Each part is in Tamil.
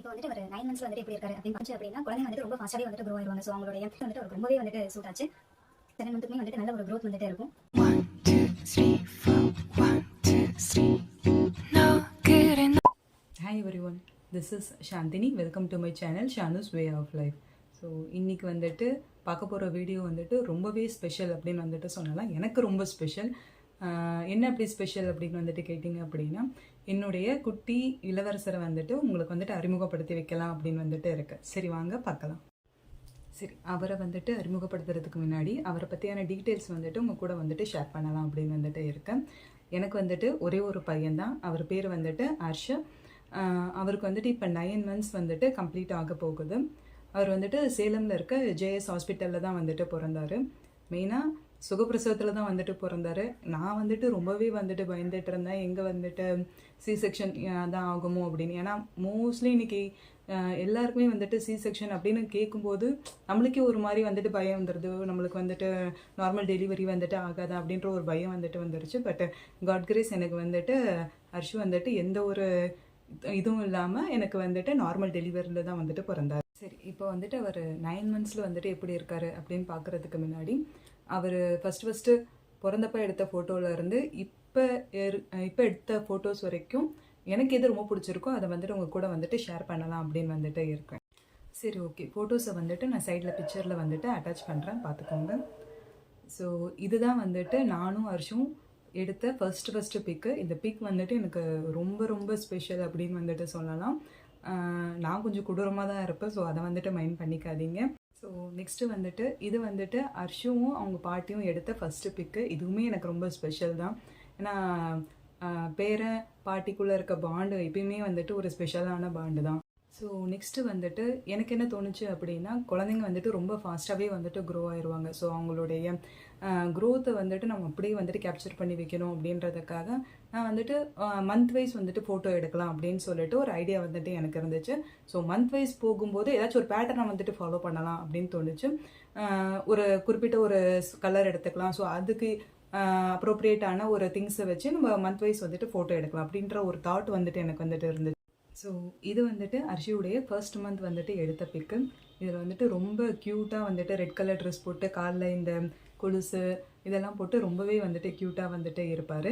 இப்போ வந்துட்டு ஒரு 9 மந்த்ஸ்ல வந்துட்டு எப்படி இருக்காரு அப்படின்னு பார்த்து அப்படின்னா குழந்தை வந்துட்டு ரொம்ப ஃபாஸ்ட்டாகவே வந்துட்டு க்ரோ ஆயிடுவாங்க. ஸோ அவங்களுடைய வந்துட்டு அவருக்கு ரொம்பவே வந்துட்டு சூட் ஆச்சு. 7 மந்த்துக்குமே வந்துட்டு நல்ல ஒரு க்ரோத் வந்துட்டே இருக்கும். 1, 2, 3, 4, 1, 2, 3. No good enough. Hi everyone, this is Shantini. Welcome to my channel Shanu's Way of Life. So இன்றைக்கி வந்துட்டு பார்க்க போகிற வீடியோ வந்துட்டு ரொம்பவே ஸ்பெஷல் அப்படின்னு வந்துட்டு சொல்லலாம். எனக்கு ரொம்ப ஸ்பெஷல். என்ன அப்படி ஸ்பெஷல் அப்படின்னு வந்துட்டு கேட்டிங்க அப்படின்னா, என்னுடைய குட்டி இளவரசரை வந்துட்டு உங்களுக்கு வந்துட்டு அறிமுகப்படுத்தி வைக்கலாம் அப்படின்னு வந்துட்டு இருக்கு. சரி வாங்க பார்க்கலாம். சரி, அவரை வந்துட்டு அறிமுகப்படுத்துறதுக்கு முன்னாடி அவரை பற்றியான டீட்டெயில்ஸ் வந்துட்டு உங்கள் கூட வந்துட்டு ஷேர் பண்ணலாம் அப்படின்னு வந்துட்டு இருக்கேன். எனக்கு வந்துட்டு ஒரே ஒரு பையன்தான். அவர் பேர் வந்துட்டு ஹர்ஷ். அவருக்கு வந்துட்டு இப்போ 9 months வந்துட்டு கம்ப்ளீட் ஆக போகுது. அவர் வந்துட்டு சேலமில் இருக்க ஜேஎஸ் ஹாஸ்பிட்டலில் தான் வந்துட்டு பிறந்தார். மெயினாக சுகப்பிரசவத்தில் தான் வந்துட்டு பிறந்தார். நான் வந்துட்டு ரொம்பவே வந்துட்டு பயந்துட்டு இருந்தேன், எங்கே வந்துட்டு சி செக்ஷன் தான் ஆகுமோ அப்படின்னு. ஏன்னா மோஸ்ட்லி இன்றைக்கி எல்லாருக்குமே வந்துட்டு சி செக்ஷன் அப்படின்னு கேட்கும்போது நம்மளுக்கே ஒரு மாதிரி வந்துட்டு பயம் வந்துடுது. நம்மளுக்கு வந்துட்டு நார்மல் டெலிவரி வந்துட்டு ஆகாதா அப்படின்ற ஒரு பயம் வந்துட்டு வந்துருச்சு. பட் காட் கிரேஸ் எனக்கு வந்துட்டு ஹர்ஷு வந்துட்டு எந்த ஒரு இதுவும் இல்லாமல் எனக்கு வந்துட்டு நார்மல் டெலிவரியில் தான் வந்துட்டு பிறந்தார். சரி, இப்போ வந்துட்டு அவர் 9 months வந்துட்டு எப்படி இருக்காரு அப்படின்னு பார்க்குறதுக்கு முன்னாடி, அவர் ஃபஸ்ட்டு பிறந்தப்ப எடுத்த ஃபோட்டோவிலேருந்து இப்போ எடுத்த ஃபோட்டோஸ் வரைக்கும் எனக்கு எது ரொம்ப பிடிச்சிருக்கோ அதை வந்துட்டு உங்கள் கூட வந்துட்டு ஷேர் பண்ணலாம் அப்படின்னு வந்துட்டு இருக்கேன். சரி, ஓகே. ஃபோட்டோஸை வந்துட்டு நான் சைடில் பிக்சரில் வந்துட்டு அட்டாச் பண்ணுறேன், பார்த்துக்கோங்க. ஸோ இதுதான் வந்துட்டு நானும் ஹர்ஷும் எடுத்த ஃபஸ்ட்டு பிக்கு. இந்த பிக் வந்துட்டு எனக்கு ரொம்ப ரொம்ப ஸ்பெஷல் அப்படின்னு வந்துட்டு சொல்லலாம். நான் கொஞ்சம் கொடூரமாக தான் இருப்பேன், ஸோ அதை வந்துட்டு மைண்ட் பண்ணிக்காதீங்க. ஸோ நெக்ஸ்ட்டு வந்துட்டு இது வந்துட்டு ஹர்ஷுவும் அவங்க பாட்டியும் எடுத்த ஃபஸ்ட்டு பிக்கு. இதுவுமே எனக்கு ரொம்ப ஸ்பெஷல் தான். ஏன்னா பேரன் பாட்டிக்குள்ளே இருக்க பாண்டு எப்பயுமே வந்துட்டு ஒரு ஸ்பெஷலான பாண்டு தான். ஸோ நெக்ஸ்ட்டு வந்துட்டு எனக்கு என்ன தோணுச்சு அப்படின்னா, குழந்தைங்க வந்துட்டு ரொம்ப ஃபாஸ்ட்டாகவே வந்துட்டு க்ரோ ஆயிடுவாங்க. ஸோ அவங்களுடைய க்ரோத்தை வந்துட்டு நம்ம அப்படியே வந்துட்டு கேப்சர் பண்ணி வைக்கணும் அப்படின்றதுக்காக நான் வந்துட்டு மந்த் வைஸ் வந்துட்டு ஃபோட்டோ எடுக்கலாம் அப்படின்னு சொல்லிட்டு ஒரு ஐடியா வந்துட்டு எனக்கு இருந்துச்சு. ஸோ மந்த் வைஸ் போகும்போது ஏதாச்சும் ஒரு பேட்டர்னை வந்துட்டு ஃபாலோ பண்ணலாம் அப்படின்னு தோணுச்சு. ஒரு குறிப்பிட்ட ஒரு கலர் எடுத்துக்கலாம். ஸோ அதுக்கு அப்ரோப்ரியேட்டான ஒரு திங்ஸை வச்சு நம்ம மந்த் வைஸ் வந்துட்டு ஃபோட்டோ எடுக்கலாம் அப்படின்ற ஒரு தாட் வந்துட்டு எனக்கு வந்துட்டு இருந்துச்சு. ஸோ இது வந்துட்டு ஹர்ஷியுடைய ஃபர்ஸ்ட் மந்த் வந்துட்டு எடுத்த பிக்கு. இதில் வந்துட்டு ரொம்ப க்யூட்டாக வந்துட்டு ரெட் கலர் ட்ரெஸ் போட்டு காலில் இந்த கொலுசு இதெல்லாம் போட்டு ரொம்பவே வந்துட்டு க்யூட்டாக வந்துட்டு இருப்பார்.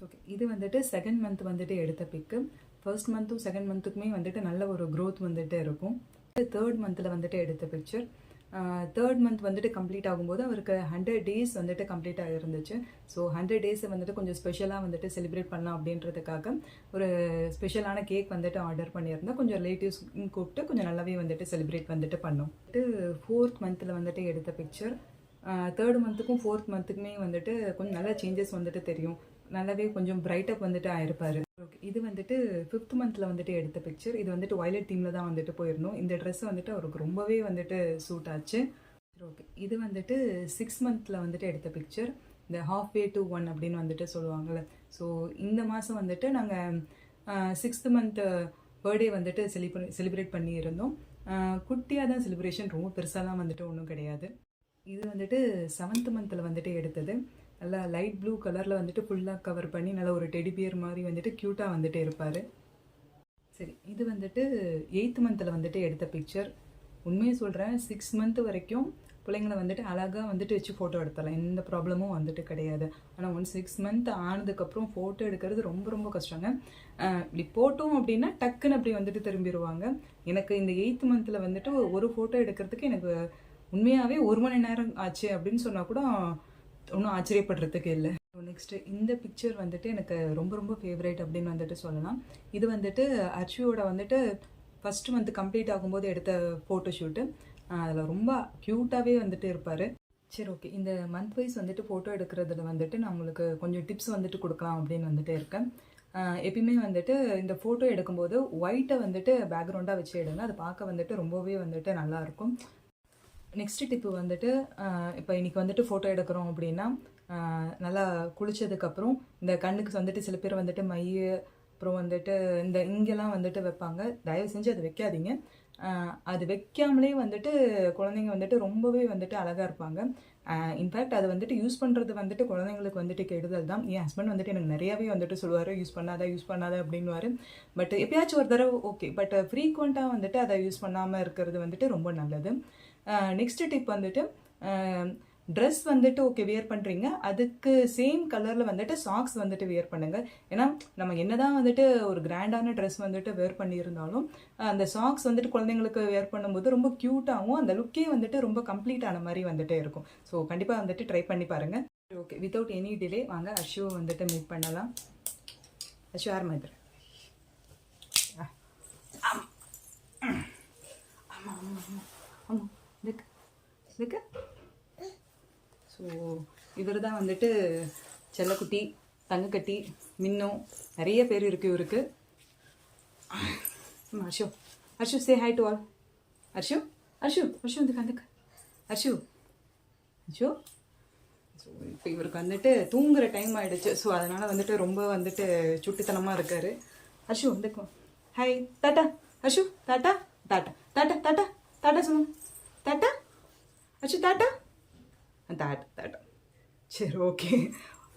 ஓகே, இது வந்துட்டு செகண்ட் மந்த் வந்துட்டு எடுத்த பிக்கு. ஃபர்ஸ்ட் மந்த்தும் செகண்ட் மந்த்துக்குமே வந்துட்டு நல்ல ஒரு க்ரோத் வந்துட்டு இருக்கும். தேர்ட் மந்தில் வந்துட்டு எடுத்த பிக்சர். தேர்ட் மந்த் வந்துட்டு கம்ப்ளீட் ஆகும்போது அவருக்கு 100 days வந்துட்டு கம்ப்ளீட்டாக இருந்துச்சு. ஸோ 100 days வந்துட்டு கொஞ்சம் ஸ்பெஷலாக வந்துட்டு செலிப்ரேட் பண்ணலாம் அப்படின்றதுக்காக ஒரு ஸ்பெஷலான கேக் வந்துட்டு ஆர்டர் பண்ணியிருந்தேன். கொஞ்சம் ரிலேட்டிவ்ஸ் கூப்பிட்டு கொஞ்சம் நல்லாவே வந்துட்டு செலிப்ரேட் வந்துட்டு பண்ணோம். ஃபோர்த் மந்தில் வந்துட்டு எடுத்த பிக்சர். தேர்ட் மந்த்துக்கும் ஃபோர்த் மந்த்துக்குமே வந்துட்டு கொஞ்சம் நல்ல சேஞ்சஸ் வந்துட்டு தெரியும். நல்லாவே கொஞ்சம் பிரைட்டப் வந்துட்டு ஆயிருப்பார். ஓகே, இது வந்துட்டு 5th மந்தில் வந்துட்டு எடுத்த பிக்சர். இது வந்துட்டு வயலட் தீமில் தான் வந்துட்டு போயிருந்தோம். இந்த ட்ரெஸ் வந்துட்டு அவருக்கு ரொம்பவே வந்துட்டு சூட் ஆச்சு. ஓகே, இது வந்துட்டு 6 மந்தில் வந்துட்டு எடுத்த பிக்சர். இந்த half way to 1 அப்படின்னு வந்துட்டு சொல்லுவாங்கள்ல. ஸோ இந்த மாதம் வந்துட்டு நாங்கள் 6th month பர்த்டே வந்துட்டு செலிப்ரேட் பண்ணியிருந்தோம். குட்டியாக தான் செலிப்ரேஷன், ரொம்ப பெருசாலாம் வந்துட்டு ஒன்றும் கிடையாது. இது வந்துட்டு 7th மந்தில் வந்துட்டு எடுத்தது. நல்லா லைட் ப்ளூ கலரில் வந்துட்டு ஃபுல்லாக கவர் பண்ணி நல்லா ஒரு டெடி பியர் மாதிரி வந்துட்டு க்யூட்டாக வந்துட்டு இருப்பார். சரி, இது வந்துட்டு 8th மந்தில் வந்துட்டு எடுத்த பிக்சர். உண்மையை சொல்கிறேன், 6 month வரைக்கும் பிள்ளைங்களை வந்துட்டு அழகாக வந்துட்டு வச்சு ஃபோட்டோ எடுத்துடலாம், எந்த ப்ராப்ளமும் வந்துட்டு கிடையாது. ஆனால் 6 month ஆனதுக்கப்புறம் ஃபோட்டோ எடுக்கிறது ரொம்ப ரொம்ப கஷ்டங்க. இப்படி போட்டோம் அப்படின்னா டக்குன்னு அப்படி வந்துட்டு திரும்பிடுவாங்க. எனக்கு இந்த 8th மந்தில் வந்துட்டு ஒரு ஃபோட்டோ எடுக்கிறதுக்கு எனக்கு உண்மையாகவே 1 மணி நேரம் ஆச்சு அப்படின்னு சொன்னால் கூட ஒன்றும் ஆச்சரியப்படுறதுக்கு இல்லை. நெக்ஸ்ட்டு இந்த பிக்சர் வந்துட்டு எனக்கு ரொம்ப ரொம்ப ஃபேவரேட் அப்படின்னு வந்துட்டு சொல்லலாம். இது வந்துட்டு ஹர்ஷியோட வந்துட்டு ஃபர்ஸ்ட் மந்த் கம்ப்ளீட் ஆகும்போது எடுத்த ஃபோட்டோ ஷூட்டு. அதில் ரொம்ப க்யூட்டாகவே வந்துட்டு இருப்பார். சரி, ஓகே. இந்த மந்த் வைஸ் வந்துட்டு ஃபோட்டோ எடுக்கிறதுல வந்துட்டு நான் உங்களுக்கு கொஞ்சம் டிப்ஸ் வந்துட்டு கொடுக்கலாம் அப்படின்னு வந்துட்டு இருக்கேன். எப்பயுமே வந்துட்டு இந்த ஃபோட்டோ எடுக்கும்போது ஒயிட்டை வந்துட்டு பேக்ரவுண்டாக வச்சு எடுங்க. அது பார்க்க வந்துட்டு ரொம்பவே வந்துட்டு நல்லாயிருக்கும். நெக்ஸ்ட்டு டிப்பு வந்துட்டு, இப்போ இன்றைக்கி வந்துட்டு ஃபோட்டோ எடுக்கிறோம் அப்படின்னா நல்லா குளித்ததுக்கப்புறம் இந்த கண்ணுக்கு வந்துட்டு சில பேர் வந்துட்டு மை அப்புறம் வந்துட்டு இந்த இங்கெல்லாம் வந்துட்டு வைப்பாங்க. தயவு செஞ்சு அது வைக்காதீங்க. அது வைக்காமலே வந்துட்டு குழந்தைங்க வந்துட்டு ரொம்பவே வந்துட்டு அழகாக இருப்பாங்க. இன்ஃபேக்ட் அது வந்துட்டு யூஸ் பண்ணுறது வந்துட்டு குழந்தைங்களுக்கு வந்துட்டு கெடுதல் தான். என் ஹஸ்பண்ட் வந்துட்டு எனக்கு நிறையாவே வந்துட்டு சொல்லுவார், யூஸ் பண்ணாத அப்படின்னுவார். பட் எப்பயாச்சும் ஒரு தடவை ஓகே, பட் ஃப்ரீக்வெண்ட்டாக வந்துட்டு அதை யூஸ் பண்ணாமல் இருக்கிறது வந்துட்டு ரொம்ப நல்லது. நெக்ஸ்ட் டிப் வந்துட்டு ட்ரெஸ் வந்துட்டு ஓகே வியர் பண்ணுறீங்க, அதுக்கு சேம் கலரில் வந்துட்டு சாக்ஸ் வந்துட்டு வியர் பண்ணுங்கள். ஏன்னா நம்ம என்னதான் வந்துட்டு ஒரு கிராண்டான ட்ரெஸ் வந்துட்டு வேர் பண்ணியிருந்தாலும் அந்த சாக்ஸ் வந்துட்டு குழந்தைங்களுக்கு வேர் பண்ணும்போது ரொம்ப க்யூட்டாகவும் அந்த லுக்கே வந்துட்டு ரொம்ப கம்ப்ளீட் ஆன மாதிரி வந்துட்டு இருக்கும். ஸோ கண்டிப்பாக வந்துட்டு ட்ரை பண்ணி பாருங்கள். ஓகே, வித்தவுட் எனி டிலே வாங்க அஷுவை வந்துட்டு மீட் பண்ணலாம். அஷு யார் மாதிரி ஆமாம் ஆமாம் ஆமாம் ஆமாம் இதுக்கு ஸோ இவர் தான் வந்துட்டு செல்லக்குட்டி, தங்கக்கட்டி, மின்னும் நிறைய பேர் இருக்குது இவருக்கு. அர்ஷு அர்ஷு சே high to all. Arshu Arshu Arshu வந்துக்கு Arshu Arshu. So இப்போ இவருக்கு வந்துட்டு தூங்குற டைம் ஆகிடுச்சு. ஸோ அதனால் வந்துட்டு ரொம்ப வந்துட்டு சுட்டித்தனமாக இருக்கார். அர்ஷு வந்துக்கும் hi tata. Arshu tata tata tata tata tata சொல்லுங்க. Tata Arshu tata tata. சரி ஓகே,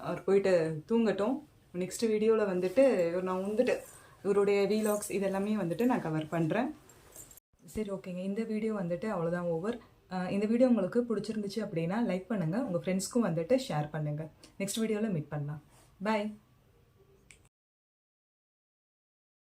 அவர் போயிட்டு தூங்கட்டும். நெக்ஸ்ட் வீடியோவில் வந்துட்டு நான் வந்துட்டு இவருடைய வீலாக்ஸ் இதெல்லாமே வந்துட்டு நான் கவர் பண்ணுறேன். சரி ஓகேங்க, இந்த வீடியோ வந்துட்டு அவ்வளோதான் ஓவர். இந்த வீடியோ உங்களுக்கு பிடிச்சிருந்துச்சு அப்படின்னா லைக் பண்ணுங்கள், உங்கள் ஃப்ரெண்ட்ஸ்க்கும் வந்துட்டு ஷேர் பண்ணுங்கள். நெக்ஸ்ட் வீடியோவில் மீட் பண்ணலாம். பாய்.